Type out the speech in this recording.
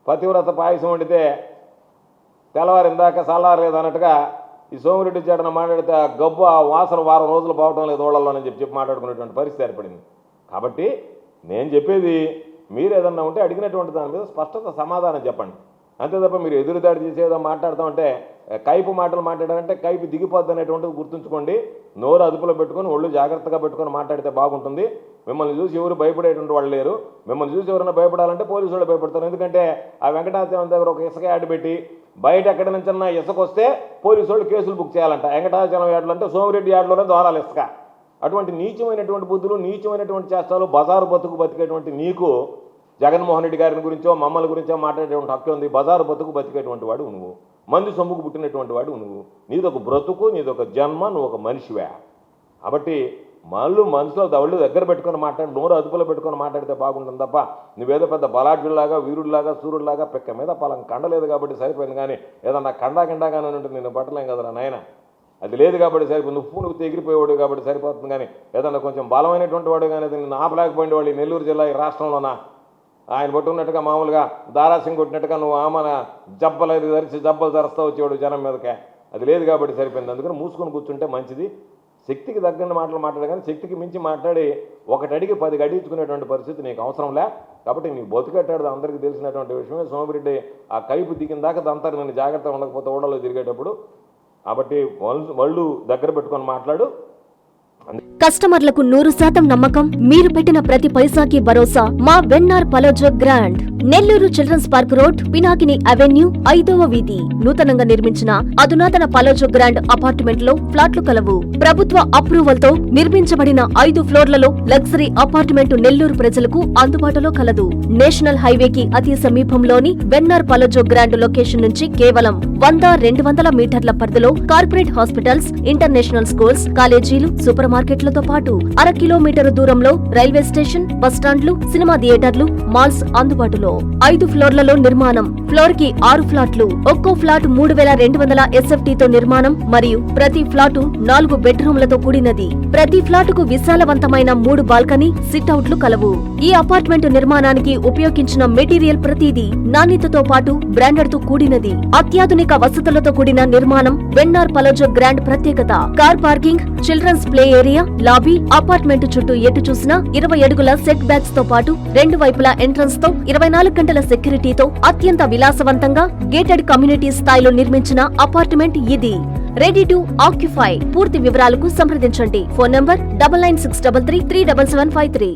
పతివ్రత పాయసం వండితే తెల్లవారిందాక చల్లారలేదు అన్నట్టుగా ఈ సోమిరెడ్డి చేటన మాట్లాడితే ఆ గబ్బు ఆ వాసన వారం రోజులు పోవటం లేదు ఓళ్ళలోనని చెప్పి మాట్లాడుకునేటువంటి పరిస్థితి ఏర్పడింది. కాబట్టి నేను చెప్పేది మీరు ఏదన్నా ఉంటే అడిగినటువంటి దాని మీద స్పష్టత సమాధానం చెప్పండి. అంతే తప్ప మీరు ఎదురుదాడి చేసేదో మాట్లాడతామంటే కైపు మాటలు మాట్లాడారంటే కైపు దిగిపోద్ది అనేటువంటిది గుర్తుంచుకోండి. నోరు అదుపులో పెట్టుకొని ఒళ్ళు జాగ్రత్తగా పెట్టుకొని మాట్లాడితే బాగుంటుంది. మిమ్మల్ని చూసి ఎవరు భయపడేటువంటి వాళ్ళు లేరు. మిమ్మల్ని చూసి ఎవరైనా భయపడాలంటే పోలీసు వాళ్ళు భయపడతారు. ఎందుకంటే ఆ వెంకటాచలం దగ్గర ఒక ఇసుక యాడ్ పెట్టి బయట ఎక్కడి నుంచన్నా ఇసుక వస్తే పోలీసు వాళ్ళు కేసులు బుక్ చేయాలంట. వెంకటాచలం యాడ్లు అంటే సోమిరెడ్డి యాడ్లోనే దోరాలి ఇసుక. అటువంటి నీచమైనటువంటి బుద్ధులు, నీచమైనటువంటి చేష్టాలు, బజారు బతికేటువంటి నీకు జగన్మోహన్ రెడ్డి గారిని గురించో మమ్మల్ని గురించో మాట్లాడేటువంటి హక్కు ఉంది. బజారు బతికేటువంటి వాడు నువ్వు, మంది సొమ్ముకు పుట్టినటువంటి వాడు నువ్వు. నీదొక బ్రతుకు, నీదొక జన్మ, నువ్వు ఒక మనిషివే. కాబట్టి మనసులో ఒళ్ళు దగ్గర పెట్టుకొని మాట్లాడి నోరు అదుపులో పెట్టుకొని మాట్లాడితే బాగుంటుంది తప్ప నువ్వేదో పెద్ద బలాఢ్యుల్లాగా, వీరుడిలాగా, సూర్యుడిలాగా పెక్క మీద పలం కండలేదు కాబట్టి సరిపోయింది. కానీ ఏదన్నా కండాగానే ఉంటుంది నేను పట్టలేం కదరా నాయన. అది లేదు కాబట్టి సరిపోయింది. నువ్వు ఎగిరిపోయేవాడు కాబట్టి సరిపోతుంది. కానీ ఏదన్నా కొంచెం బలమైనటువంటి వాడు కానీ నేను ఆపలేకపోయిన వాళ్ళు నెల్లూరు జిల్లా ఈ రాష్ట్రంలోనా ఆయన పట్టుకున్నట్టుగా మామూలుగా దారాసింగ్ కొట్టినట్టుగా నువ్వు ఆమెన జబ్బలు ధరిచి జబ్బలు ధరస్తా వచ్చేవాడు జనం మీదకే. అది లేదు కాబట్టి సరిపోయింది. అందుకని మూసుకొని కూర్చుంటే మంచిది. శక్తికి తగ్గని మాటలు మాట్లాడే కానీ శక్తికి మించి మాట్లాడి ఒకటి అడిగి 10 గడించుకునేటువంటి పరిస్థితి నీకు అవసరంలే. కాబట్టి నీకు బతుకెట్టాడు అందరికీ తెలిసినటువంటి విషయమే. సోమిరెడ్డి ఆ కైపు దిగిన దాకా దంతారు నేను జాగ్రత్తగా ఉండకపోతే ఓడలో తిరిగేటప్పుడు. కాబట్టి వాళ్ళు దగ్గర పెట్టుకొని మాట్లాడు. కస్టమర్లకు 100% నమ్మకం, మీరు పెట్టిన ప్రతి పైసాకి భరోసా. మా VNR Palazzo grand, Nellore children's park road, Pinakini avenue, 5వ వీధి. నూతనంగా నిర్మించిన అధునాతన పలోజో గ్రాండ్ అపార్ట్మెంట్ లో ఫ్లాట్లు కలవు. ప్రభుత్వ అప్రూవల్ తో నిర్మించబడిన 5 ఫ్లోర్లలో లగ్జరీ అపార్ట్మెంట్ నెల్లూరు ప్రజలకు అందుబాటులో కలదు. నేషనల్ హైవేకి అతి సమీపంలోని వెన్నార్ పలోజో గ్రాండ్ లొకేషన్ నుంచి కేవలం 100-200 మీటర్ల పరిధిలో కార్పొరేట్ హాస్పిటల్స్, ఇంటర్నేషనల్ స్కూల్స్, కాలేజీలు, సూపర్ మార్కెట్లతో పాటు 1/2 కిలోమీటరు దూరంలో రైల్వే స్టేషన్, బస్టాండ్లు, సినిమా థియేటర్లు, మాల్స్ అందుబాటులో. 5 ఫ్లోర్లలో నిర్మాణం. ఫ్లోర్ కి 6 ఫ్లాట్లు. ఒక్కో ఫ్లాట్ 3200 SFT తో నిర్మాణం మరియు ప్రతి ఫ్లాటు 4 బెడ్రూమ్లతో కూడినది. ప్రతి ఫ్లాటుకు విశాలవంతమైన 3 బాల్కనీ, సిట్అవుట్లు కలవు. ఈ అపార్ట్మెంట్ నిర్మాణానికి ఉపయోగించిన మెటీరియల్ ప్రతిదీ నాణ్యతతో పాటు బ్రాండెడ్ తో కూడినది. అత్యాధునిక వసతులతో కూడిన నిర్మాణం వెన్నార్ పలోజో గ్రాండ్ ప్రత్యేకత. Car parking, children's play area, lobby, apartment చుట్టూ ఎటు చూసినా 20 అడుగుల సెట్ బ్యాక్స్ తో పాటు 2 వైపులా ఎంట్రన్స్ తో 24 గంటల సెక్యూరిటీతో అత్యంత విలాసవంతంగా గేటెడ్ కమ్యూనిటీ స్థాయిలో నిర్మించిన అపార్ట్మెంట్ ఇది. Ready to occupy. పూర్తి వివరాలకు సంప్రదించండి. Phone number 9963337753.